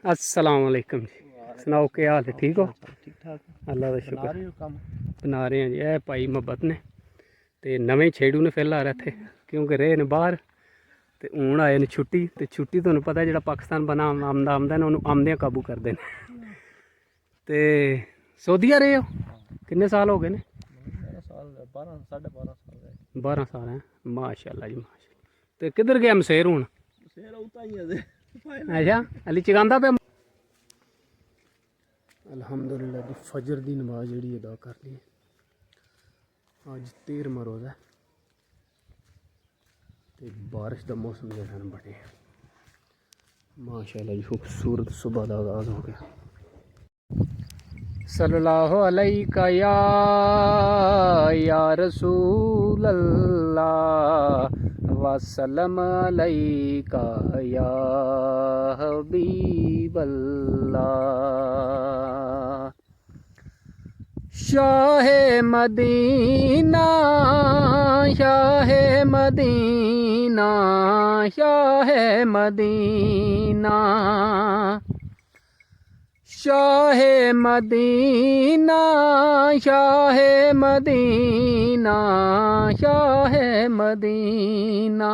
अस्सलाम वालेकुम जी। सुनाओ क्या हाल है, ठीक हो? ठीक ठाक अल्लाह का बना शुक्र। रहे हो काम बना रहे हैं जी। ए भाई मोहब्बत ने ते नवे छेड़ू ने फिलहाल रहे थे क्योंकि रहे ने बाहर ते हूँ आए ने छुट्टी। ते छुट्टी तुहानू पता है, जो पाकिस्तान बना आमदा आमदा ने उन्होंने आमदियां काबू करते हैं। ते सऊदीया रहे हो किन्ने साल हो गए ने? मेरा साल 12 साढ़े 12 साल है 12 साल हैं। माशाल्लाह जी माशाल्लाह। ते किधर गया मसेर हूँ? शेर उता ही है अच्छा अली चगांदा पे। अल्हम्दुलिल्लाह जी, फजर की नमाज जी अदा कर ली। अज 13वां रोज़ा है तो बारिश का मौसम जो है बने माशाल्लाह जी, खूबसूरत सुबह का आगाज़ हो गया। सल्लल्लाहु अलैका या रसूल अल्लाह वसल्लम अलैका या हबीब अल्लाह। शाह मदीना शाह मदीना शाह मदीना शाह मदीना शाह मदीना शाह मदीना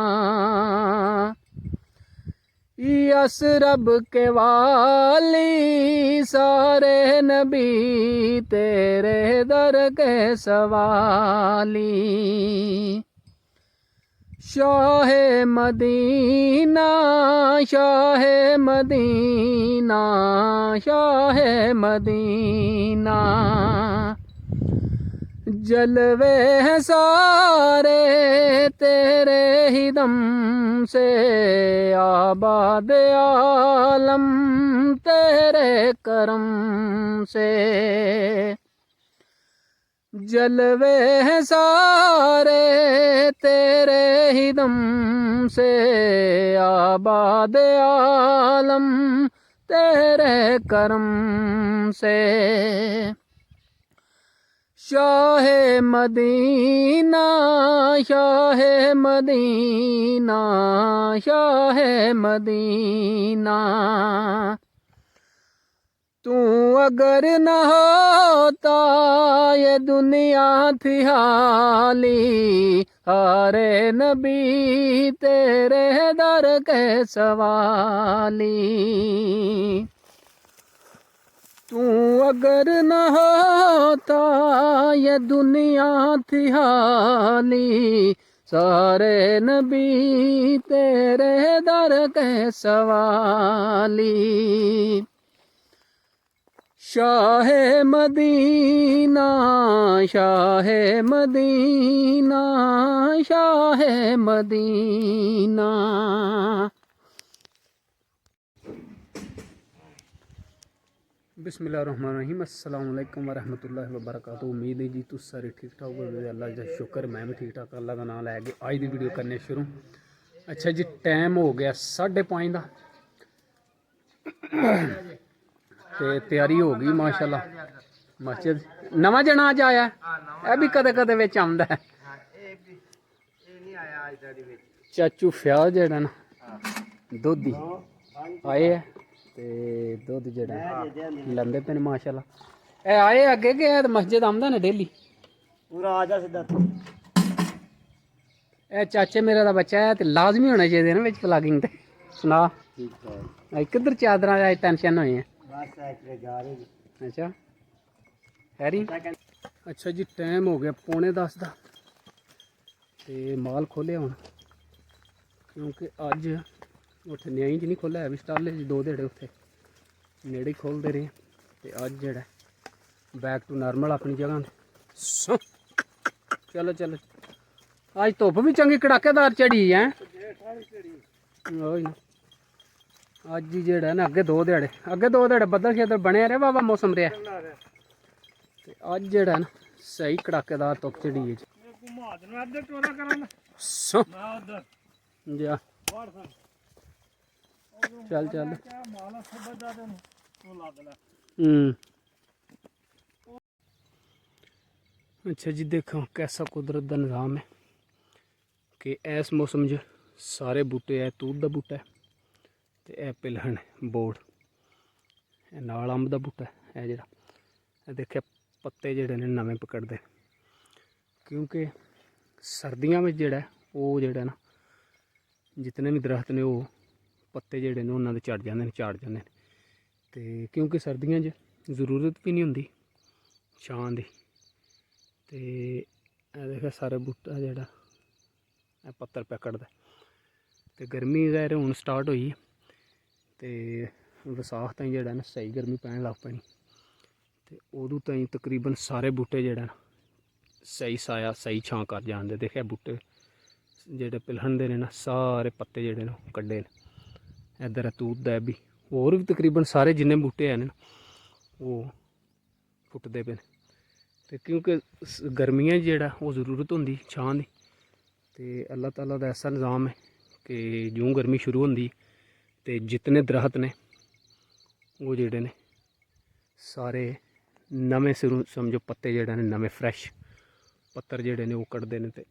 यसरब के वाली सारे नबी तेरे दर के सवाली। शाह मदीना शाह मदीना शाह मदीना जलवे हैं सारे तेरे ही दम से आबाद आलम तेरे करम से। जलवे हैं सारे तेरे ही दम से आबाद आलम तेरे करम से। शाह मदीना शाह मदीना शाह मदीना तू अगर न होता ये दुनिया थी हाली हारे नबी तेरे दर के सवाली। तू अगर न होता ये दुनिया थी हाली सारे नबी तेरे दर के सवाली। शाह मदीना शाह मदीना शाह मदीना। बिस्मिल्लाहिर्रहमानिर्रहीम। अस्सलाम वालेकुम वरहमतुल्लाहि वबरकातुहू। उम्मीद है जी तुस सारे ठीक ठाक हो। अल्लाह का शुक्र मैं भी ठीक ठाक। अल्लाह का नाम लैके अज की वीडियो करने शुरू। अच्छा जी, टाइम हो गया 5:30 का ते तैयारी हो गई माशाल्लाह। मस्जिद नवा जना अज आया है भी कदे कदे विच आंदा है। चाचू फ्याज जेड़ा ना दोधी आए है ते दुध जेड़ा लंदे पे माशाल्लाह। ए आए अगे के मस्जिद आंदा ना डेली पूरा आ जा सीधा। ए चाचे मेरे दा बच्चा है ते लाजमी होना चाहिए ना विच प्लगिंग ते। सुना ठीक है किधर चादरां अज टेंशन होई है? बस जा रहे अच्छा हैरी। अच्छा जी, टाइम हो गया 9:45 का ते माल खोलिया हुण क्योंकि अज उत्थे न्याई च नहीं खोलिया है भी स्टाले च 2 ध्याड़े उत्थे नेड़े खोलते रहे ते अज जेड़ा बैक टू नॉर्मल अपनी जगह। चलो चलो अज धुप्प भी चंगी कड़ाकेदार चढ़ी है। अज ही जेड़ा ना अगे 2 ध्याड़े बदल शेदल बनया रहा वावा मौसम रहा ते अज जेड़ा ना सही कड़ाकेदार धुप्प चढ़ी है। जा चल चल अच्छा जी, देखो कैसा कुदरत का निज़ाम है कि इस मौसम च सारे बूटे है तूत का बूटा है तो यह पिलहन बोर्ड ਇਹ ਨਾਲ ਅੰਬ ਦਾ ਬੂਟਾ ਹੈ ਜਿਹੜਾ, ਇਹ ਦੇਖਿਆ ਪੱਤੇ ਜਿਹੜੇ ਨੇ ਨਵੇਂ ਪਕੜਦੇ, ਕਿਉਂਕਿ ਸਰਦੀਆਂ ਵਿੱਚ ਜਿਹੜਾ ਉਹ ਜਿਹੜਾ ਨਾ ਜਿਤਨੇ ਵੀ ਦਰਖਤ ਨੇ ਉਹ ਪੱਤੇ ਜਿਹੜੇ ਨੇ ਉਹਨਾਂ ਦੇ ਝੜ ਜਾਂਦੇ ਨੇ, ਝਾੜ ਜਾਂਦੇ ਨੇ। ਤੇ ਕਿਉਂਕਿ ਸਰਦੀਆਂ 'ਚ ਜ਼ਰੂਰਤ ਵੀ ਨਹੀਂ ਹੁੰਦੀ ਛਾਂ ਦੀ। ਤੇ ਇਹ ਦੇਖਿਆ ਸਾਰੇ ਬੂਟਾ ਜਿਹੜਾ ਇਹ ਪੱਤਰ ਪਕੜਦਾ। ਤੇ ਗਰਮੀ ਜ਼ਾਹਿਰ ਹੁਣ ਸਟਾਰਟ ਹੋਈ ਤੇ ਵਿਸਾਖ ਤਾਈਂ ਜਿਹੜਾ ਨਾ ਸਹੀ ਗਰਮੀ ਪੈਣ ਲੱਗ ਪੈਣੀ। ਤੇ ਉਦੋਂ ਤਾਈਂ ਤਕਰੀਬਨ ਸਾਰੇ ਬੂਟੇ ਜਿਹੜਾ ਨਾ ਸਹੀ ਸਾਇਆ ਸਹੀ ਛਾਂ ਕਰ ਜਾਂਦੇ। ਦੇਖਿਆ ਬੂਟੇ ਜਿਹੜੇ ਪਿਲਹਣ ਦੇ ਨੇ ਨਾ ਸਾਰੇ ਪੱਤੇ ਜਿਹੜੇ ਨੇ ਕੱਢੇ ਨੇ। ਇੱਧਰ ਤੂਤ ਦਾ ਵੀ ਹੋਰ ਵੀ ਤਕਰੀਬਨ ਸਾਰੇ ਜਿੰਨੇ ਬੂਟੇ ਹਨ ਉਹ ਫੁੱਟਦੇ ਪਏ ਨੇ। ਤੇ ਕਿਉਂਕਿ ਗਰਮੀਆਂ 'ਚ ਜਿਹੜਾ ਉਹ ਜ਼ਰੂਰਤ ਹੁੰਦੀ ਛਾਂ ਦੀ। ਤੇ ਅੱਲਾਹ ਤਾਲਾ ਦਾ ਐਸਾ ਨਿਜ਼ਾਮ ਹੈ ਕਿ ਜਿਉਂ ਗਰਮੀ ਸ਼ੁਰੂ ਹੁੰਦੀ ਤੇ ਜਿਤਨੇ ਦਰਖਤ ਨੇ ਉਹ ਜਿਹੜੇ ਨੇ ਸਾਰੇ ਨਵੇਂ ਸਿਰੋਂ ਸਮਝੋ ਪੱਤੇ ਜਿਹੜੇ ਨੇ ਨਵੇਂ ਫਰੈਸ਼ ਪੱਤਰ ਜਿਹੜੇ ਨੇ ਉਹ ਕੱਢਦੇ ਨੇ। ਤੇ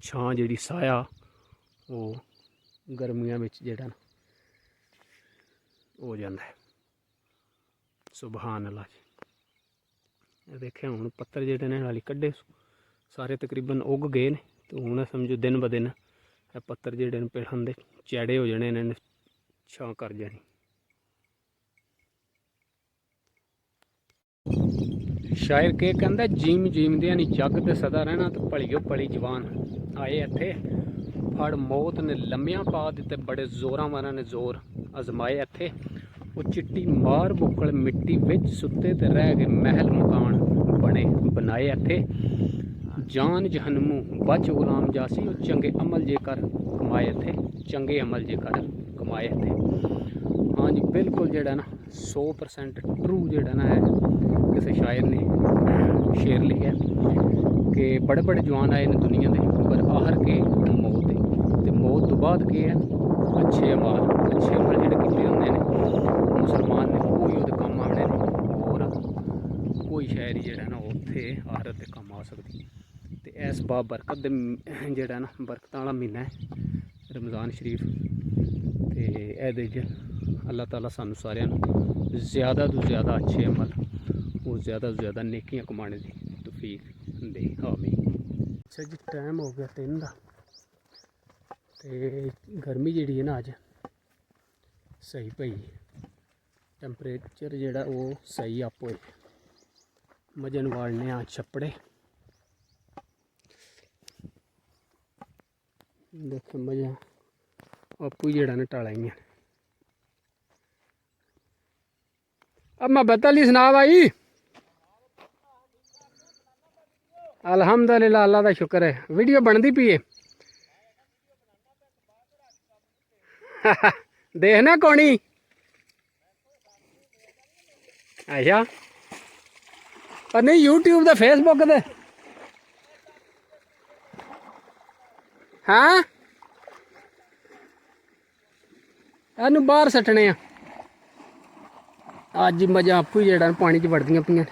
ਛਾਂ ਜਿਹੜੀ ਸਾਇਆ ਉਹ ਗਰਮੀਆਂ ਵਿੱਚ ਜਿਹੜਾ ਨਾ ਹੋ ਜਾਂਦਾ ਹੈ। ਸੁਭਾਨ ਅੱਲਾਹ ਜੀ। ਇਹ ਦੇਖਿਆ ਹੁਣ ਪੱਤਰ ਜਿਹੜੇ ਨੇ ਹਾਲੀ ਕੱਢੇ ਸਾਰੇ ਤਕਰੀਬਨ ਉੱਗ ਗਏ ਨੇ। ਤੇ ਹੁਣ ਸਮਝੋ ਦਿਨ ਬ ਦਿਨ ਇਹ ਪੱਤਰ ਜਿਹੜੇ ਨੇ ਪਿਲਹਣ ਦੇ ਚੈੜੇ ਹੋ ਜਾਣੇ, ਇਹਨਾਂ ਨੇ ਛਾਂ ਕਰ ਜਾਣੀ। ਸ਼ਾਇਰ ਕੇ ਕਹਿੰਦਾ ਜੀਮ ਜੀਮਦਿਆਂ ਨੀ ਜੱਗ ਤੇ ਸਦਾ ਰਹਿਣਾ ਤੇ ਭਲੀਓ ਭਲੀ ਜਵਾਨ ਆਏ ਇੱਥੇ ਫੜ ਮੌਤ ਨੇ ਲੰਮਿਆਂ ਪਾ ਦਿੱਤੇ ਬੜੇ ਜ਼ੋਰਾਂ ਵਾਰਾਂ ਨੇ ਜ਼ੋਰ ਅਜ਼ਮਾਏ ਇੱਥੇ। ਉਹ ਚਿੱਟੀ ਮਾਰ ਬੁੱਕਲ ਮਿੱਟੀ ਵਿੱਚ ਸੁੱਤੇ ਤੇ ਰਹਿ ਗਏ ਮਹਿਲ ਮਕਾਨ ਬਣੇ ਬਣਾਏ ਇੱਥੇ। ਜਾਨ ਜਹਨਮੂ ਬਚ ਗੁਲਾਮ ਜਾਸੀ ਉਹ ਚੰਗੇ ਅਮਲ ਜੇ ਕਰ ਕਮਾਏ ਇੱਥੇ, ਚੰਗੇ ਅਮਲ ਜੇ ਕਰ ਕਮਾਏ ਇੱਥੇ। हाँ जी बिल्कुल ਜਿਹੜਾ ਨਾ 100% ट्रू ਜਿਹੜਾ ਨਾ ਹੈ ਕਿਸੇ ਸ਼ਾਇਰ ਨੇ शेर लिखा कि बड़े बड़े जवान आए ने दुनिया के पर आहर के मौत है। तो मौत तो बाद के है अच्छे अमल ਜਿਹੜੇ ਕੀਤੇ ਹੁੰਦੇ ਨੇ ਮੁਸਲਮਾਨ ਨੇ ਕੋਈ ਉਹਦੇ ਕੰਮ ਆਉਣੇ ਨੇ। और कोई शायरी ਜਿਹੜਾ ਨਾ ਉੱਥੇ ਆਖਰਤ ਦੇ ਕੰਮ ਆ ਸਕਦੀ। ਤੇ ਇਸ ਬਾਬ ਬਰਕਤ ਦੇ ਜਿਹੜਾ ਨਾ ਬਰਕਤਾਂ ਵਾਲਾ ਮਹੀਨਾ ਹੈ रमज़ान शरीफ। ਤੇ ਇਹਦੇ 'ਚ अल्लाह ताला सानू सारिਆਂ ਨੂੰ ज़्यादा तो ज़्यादा अच्छे अमल और ज़्यादा तो ज़्यादा नेकियां कमाने की तौफीक दे आमीन। अच्छा जी टाइम हो गया 3 का। तो गर्मी जी है ना अज सही पई, टैंपरेचर जोड़ा वो सही अप हो। मजन वालने आ छप्पड़े देख मजा आपू जड़ा ने टालाइया। अब मैं बतली सुना भाई अल्हम्दुलिल्लाह अल्लाह का शुक्र है वीडियो बनती पी है। देखना कौनी अच्छा पर नहीं यूट्यूब का फेसबुक दे हाँ इनू बाहर सट्टने अज मजा आपू ही जड़ा पानी च वड़दियां पियां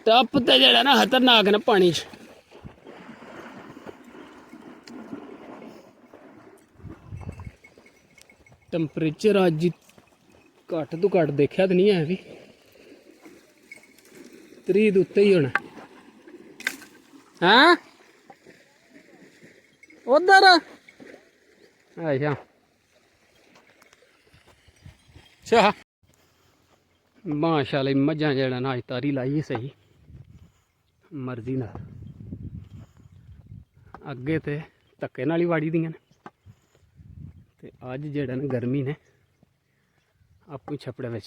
टप तो जड़ा ना खतरनाक ने पानी च। टैंपरेचर अज घट तो घट देखा तो नहीं है भी 30 के उत्ते ही होना। हैं उधर अच्छा अच्छा माशाल्लाह मझां जड़ा ना अज तारी लाई सही मर्जी ना अगे तो धक्के नाल ही वाड़ी दियां ने। ते अज जड़ा ना गर्मी ने आपू छपड़े में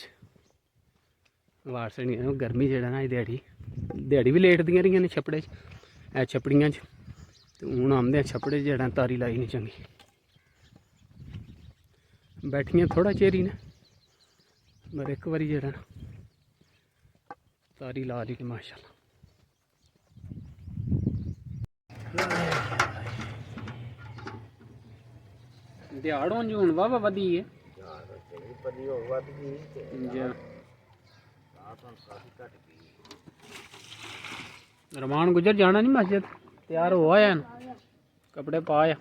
वाड़ सड़ियां गर्मी जड़ा ना दिहाड़ी भी लेट दियां रही ने छपड़े छपड़ियां तो हूँ आमदे छपड़े जड़ा तारी लाई नहीं चंगी बैठियां थोड़ा चेर ही ने पर एक बारी जड़ा ना तारी ला ली माशाल्लाह। दिहाड़ों जो हूँ वाह वधी है रमान गुजर जाना नहीं मस्जिद तैयार हो आया कपड़े पाया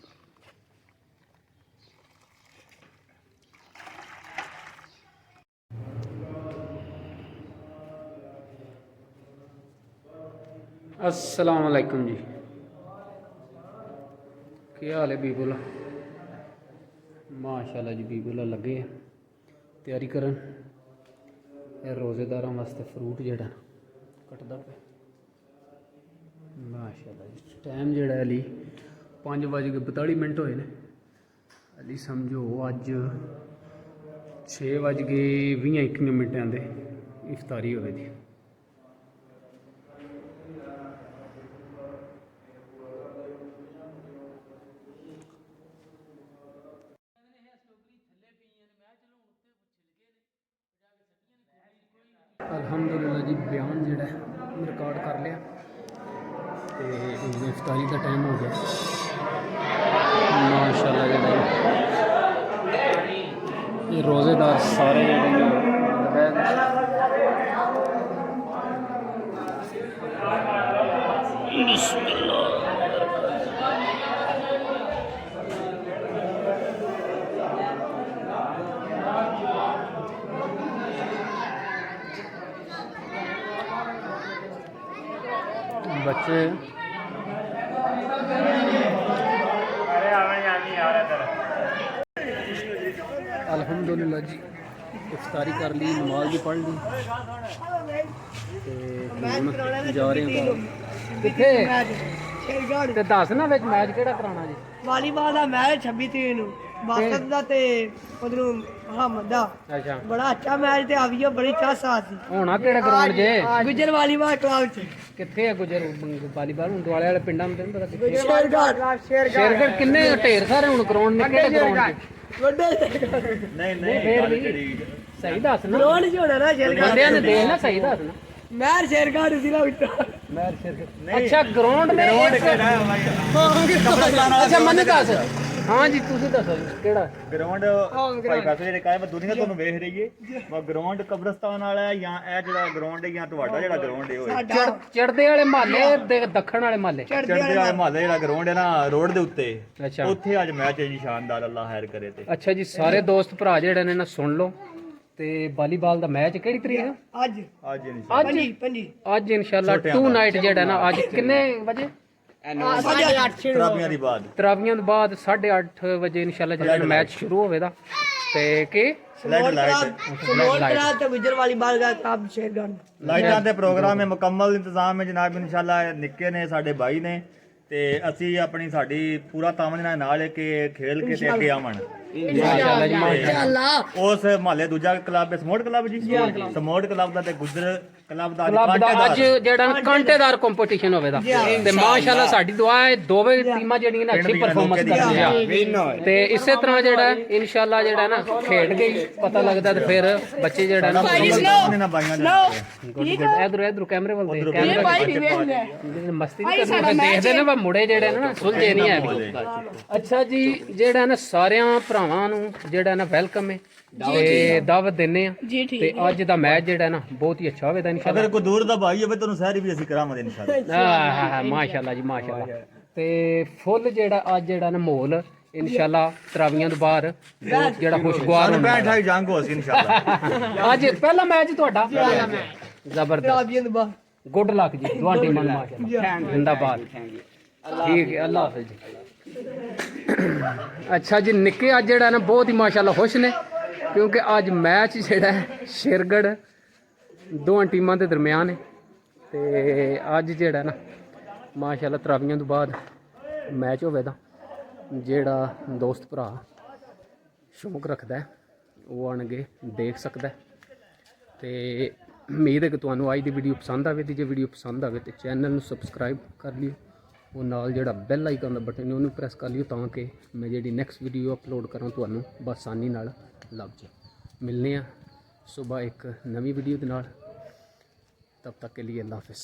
अस्सलाम वालेकुम जी, क्या हाल है बीबुला? माशाल्लाह जी, बीबुला लगे तैयारी करन। रोज़ेदारों वास्ते फ्रूट जेड़ा कटदा पे माशाल्लाह जी। टाइम जेड़ा अली 5:42 होए ने। अली समझो अज 6:20 दे इफ्तारी होवे दी। अल्हम्दुलिल्लाह जी, बयान जेड़ा रिकॉर्ड कर लिया ते इफ्तारी का टाइम हो गया माशाल्लाह जेड़ा ये रोज़ेदार सारे बच्चे अल्हम्दुलिल्लाह जी इफ्तारी कर ली, नमाज भी पढ़ ली ते हुण जा रहे हैं किथे ते दस ना विच मैच केड़ा कराना जी? वालीबाल ਦਾ ਮੈਚ 26 ਤਰੀਕ ਨੂੰ ਬਾਸਕਟ ਦਾ ਤੇ ਉਧਰੋਂ ਮੁਹੰਮਦ ਦਾ। अच्छा ਬੜਾ ਅੱਛਾ ਮੈਚ ਤੇ ਆਵੀਓ ਬੜੀ ਚਾਸ ਆ ਸੀ। होना केड़ा ग्राउंड जे? ਗੁਜਰ ਵਾਲੀਬਾਲ ਕਲੱਬ ਚ किथे है गुजर वालीबाल? हुण दुआले वाले पिंडां में तैनूं पता किथे? ਸ਼ੇਰਗੜ੍ਹ शेरगढ़ किन्ने ढेर सारे हुण ग्राउंड ने केड़े ग्राउंड च? ਵੱਡੇ नहीं फिर भी सही दस ना, ਗਰਾਊਂਡ ਚ ਹੋਣਾ ਨਾ ਸ਼ੇਰਗੜ੍ਹ। बंदे ने देख ना सही दस ना। ਮੈਚ ਸ਼ੇਰਗੜ੍ਹ ਜ਼ਿਲ੍ਹਾ ਵਿੱਚ। अच्छा ग्राउंड ने अच्छा मन दस। हाँ जी तुसीं दसो जी केड़ा ਗਰਾਊਂਡ ਭਾਈ ਫੈਸਲ ਜਿਹੜੇ ਕਾਇਮ ਦੁਨੀਆ ਤੁਹਾਨੂੰ ਵੇਖ ਰਹੀ ਏ। ਵਾ ਗਰਾਊਂਡ ਕਬਰਸਤਾਨ ਵਾਲਾ ਹੈ ਜਾਂ ਇਹ ਜਿਹੜਾ ਗਰਾਊਂਡ ਹੈ ਜਾਂ ਤੁਹਾਡਾ ਜਿਹੜਾ ਗਰਾਊਂਡ ਹੈ ਹੋਏ ਚੜਦੇ ਵਾਲੇ ਮਹੱਲੇ ਦੇ ਦੱਖਣ ਵਾਲੇ ਮਹੱਲੇ? ਚੜਦੇ ਵਾਲੇ ਮਹੱਲੇ ਜਿਹੜਾ ਗਰਾਊਂਡ ਹੈ ਨਾ ਰੋਡ ਦੇ ਉੱਤੇ, ਅੱਛਾ ਉੱਥੇ ਅੱਜ ਮੈਚ ਹੈ ਜੀ ਸ਼ਾਨਦਾਰ, ਅੱਲਾ ਖੈਰ ਕਰੇ ਤੇ। ਅੱਛਾ ਜੀ, ਸਾਰੇ ਦੋਸਤ ਭਰਾ ਜਿਹੜੇ ਨੇ ਨਾ ਸੁਣ ਲਓ ਤੇ ਵਾਲੀਬਾਲ ਦਾ ਮੈਚ ਕਿਹੜੀ ਤਰੀਕ ਹੈ? ਅੱਜ ਅੱਜ ਨਹੀਂ ਅੱਜ ਪੰਜੀ ਅੱਜ ਇਨਸ਼ਾਅੱਲਾ ਟੂ ਨਾਈਟ ਜਿਹੜਾ ਨਾ ਅੱਜ ਕਿੰਨੇ ਵਜੇ? 8:30 ਤਰਾਬੀਆਂ ਦੀ ਬਾਅਦ ਤਰਾਵੀਆਂ ਤੋਂ ਬਾਅਦ 8:30 ਵਜੇ ਇਨਸ਼ਾਅੱਲਾ ਜਿਹੜਾ ਮੈਚ ਸ਼ੁਰੂ ਹੋਵੇਗਾ ਤੇ ਕਿ ਲੈਟ ਲਾਈਟ ਕਰਾ ਤੇ ਗੁਜਰ ਵਾਲੀਬਾਲ ਦਾ ਕਲੱਬ ਸ਼ੇਰਗੜ੍ਹ। ਲਾਈਟਾਂ ਦੇ ਪ੍ਰੋਗਰਾਮ ਹੈ, ਮੁਕੰਮਲ ਇੰਤਜ਼ਾਮ ਹੈ ਜਨਾਬ। ਇਨਸ਼ਾਅੱਲਾ ਨਿੱਕੇ ਨੇ ਸਾਡੇ ਭਾਈ ਨੇ ਤੇ ਅਸੀਂ ਆਪਣੀ ਸਾਡੀ ਪੂਰਾ ਤਾਮਨਾ ਨਾਲ ਹੈ ਕਿ ਖੇਲ ਕੇ ਤੇ ਅੱਗੇ ਆਵਣ ਇਨਸ਼ਾਅੱਲਾ ਜੀ ਮਾਸ਼ਾਅੱਲਾ। ਉਸ ਮਹੱਲੇ ਦੂਜਾ ਕਲੱਬ ਸਮੋਟ ਕਲੱਬ ਜੀ, ਸਮੋਟ ਕਲੱਬ ਦਾ ਤੇ ਗੁਜਰ ਕਲੱਬ ਦਾ ਕਲੱਬ ਦਾ ਅੱਜ ਜਿਹੜਾ ਕਾਂਟੇਦਾਰ ਕੰਪੀਟੀਸ਼ਨ ਹੋਵੇਗਾ ਤੇ ਮਾਸ਼ਾਅੱਲਾ ਸਾਡੀ ਦੁਆ ਹੈ ਦੋਵੇਂ ਟੀਮਾਂ ਜਿਹੜੀਆਂ ਨੇ ਅੱਛੀ ਪਰਫਾਰਮੈਂਸ ਕਰਨਗੀਆਂ ਤੇ ਇਸੇ ਤਰ੍ਹਾਂ ਜਿਹੜਾ ਇਨਸ਼ਾਅੱਲਾ ਜਿਹੜਾ ਨਾ ਖੇਡ ਕੇ ਹੀ ਪਤਾ ਲੱਗਦਾ ਤੇ ਫਿਰ ਬੱਚੇ ਜਿਹੜਾ ਨਾ ਇਧਰ ਕੈਮਰੇ ਵੱਲ ਦੇਖ, ਕੈਮਰਾ ਮਸਤੀ ਨਹੀਂ ਕਰਦੇ ਦੇਖਦੇ ਨੇ ਵਾ ਮੁੰਡੇ ਜਿਹੜੇ ਨੇ ਨਾ ਸੁਲਝੇ ਨਹੀਂ ਹੈ। ਅੱਛਾ ਜੀ, ਜਿਹੜਾ ਨਾ ਸਾਰਿਆਂ ਭਰਾਵਾਂ ਨੂੰ ਜਿਹੜਾ ਨਾ ਵੈਲਕਮ ਹੈ ਤੇ ਦਾਵਤ ਦਿੰਨੇ ਆ ਤੇ ਅੱਜ ਦਾ ਮੈਚ ਜਿਹੜਾ ਨਾ ਬਹੁਤ ਹੀ ਅੱਛਾ ਹੋਵੇਗਾ ਇਨਸ਼ਾਅੱਲਾ। ਅਗਰ ਕੋਈ ਦੂਰ ਦਾ ਭਾਈ ਹੋਵੇ ਤੁਹਾਨੂੰ ਸਹਿਰੀ ਵੀ ਅਸੀਂ ਕਰਾਵਾਂਗੇ ਇਨਸ਼ਾਅੱਲਾ। ਹਾਂ ਮਾਸ਼ਾਅੱਲਾ ਜੀ ਮਾਸ਼ਾਅੱਲਾ। ਤੇ ਫੁੱਲ ਜਿਹੜਾ ਅੱਜ ਜਿਹੜਾ ਨਾ ਮਾਹੌਲ ਇਨਸ਼ਾਅੱਲਾ ਤਰਾਵੀਆਂ ਤੋਂ ਬਾਹਰ ਬਹੁਤ ਜਿਹੜਾ ਖੁਸ਼ਗਵਾਰ ਸਾਨੂੰ 65 ਜੰਗ ਹੋ ਸੀ ਇਨਸ਼ਾਅੱਲਾ। ਅੱਜ ਪਹਿਲਾ ਮੈਚ ਤੁਹਾਡਾ ਜ਼ਬਰਦਸਤ, ਤਰਾਬੀਆਂ ਦੇ ਬਾਅਦ ਗੁੱਡ ਲੱਕ ਜੀ ਦੋਵਾਂ ਟੀਮਾਂ ਨੂੰ ਮਾਸ਼ਾਅੱਲਾ ਜ਼ਿੰਦਾਬਾਦ। ਠੀਕ ਹੈ, ਅੱਲਾ ਹਾਫਿਜ਼ ਜੀ। ਅੱਛਾ ਜੀ, ਨਿੱਕੇ ਅੱਜ ਜਿਹੜਾ ਨਾ ਬਹੁਤ ਹੀ ਮਾਸ਼ਾਅੱਲਾ ਖੁਸ਼ ਨੇ ਕਿਉਂਕਿ ਅੱਜ ਮੈਚ ਜਿਹੜਾ ਹੈ ਸ਼ੇਰਗੜ੍ਹ ਦੋਵਾਂ ਟੀਮਾਂ ਦੇ ਦਰਮਿਆਨ ਹੈ ਤੇ ਅੱਜ ਜਿਹੜਾ ਨਾ ਮਾਸ਼ਾਅੱਲਾ ਤਰਾਵੀਆਂ ਤੋਂ ਬਾਅਦ ਮੈਚ ਹੋਵੇਗਾ। ਜਿਹੜਾ ਦੋਸਤ ਭਰਾ ਸ਼ੌਂਕ ਰੱਖਦਾ ਹੈ ਉਹ ਆਣਗੇ ਦੇਖ ਸਕਦਾ ਹੈ ਤੇ ਉਮੀਦ ਹੈ ਕਿ ਤੁਹਾਨੂੰ ਅੱਜ ਦੀ ਵੀਡੀਓ ਪਸੰਦ ਆਵੇ ਤੇ ਜੇ ਵੀਡੀਓ ਪਸੰਦ ਆਵੇ ਤੇ ਚੈਨਲ ਨੂੰ ਸਬਸਕ੍ਰਾਈਬ ਕਰ ਲਿਓ, ਉਹ ਨਾਲ ਜਿਹੜਾ ਬੈਲ ਆਈਕਨ ਦਾ ਬਟਨ ਉਹਨੂੰ ਪ੍ਰੈਸ ਕਰ ਲਿਓ ਤਾਂ ਕਿ ਮੈਂ ਜਿਹੜੀ ਨੈਕਸਟ ਵੀਡੀਓ ਅਪਲੋਡ ਕਰਾਂ ਤੁਹਾਨੂੰ ਬਸਾਨੀ ਨਾਲ ਲੱਭ ਜਾਏ। ਮਿਲਨੇ ਆ ਸਵੇਰ ਇੱਕ ਨਵੀਂ ਵੀਡੀਓ ਦੇ ਨਾਲ, ਤਬ ਤੱਕ ਕੇ ਲਈ ਅੱਲਾ ਹਾਫਿਜ਼।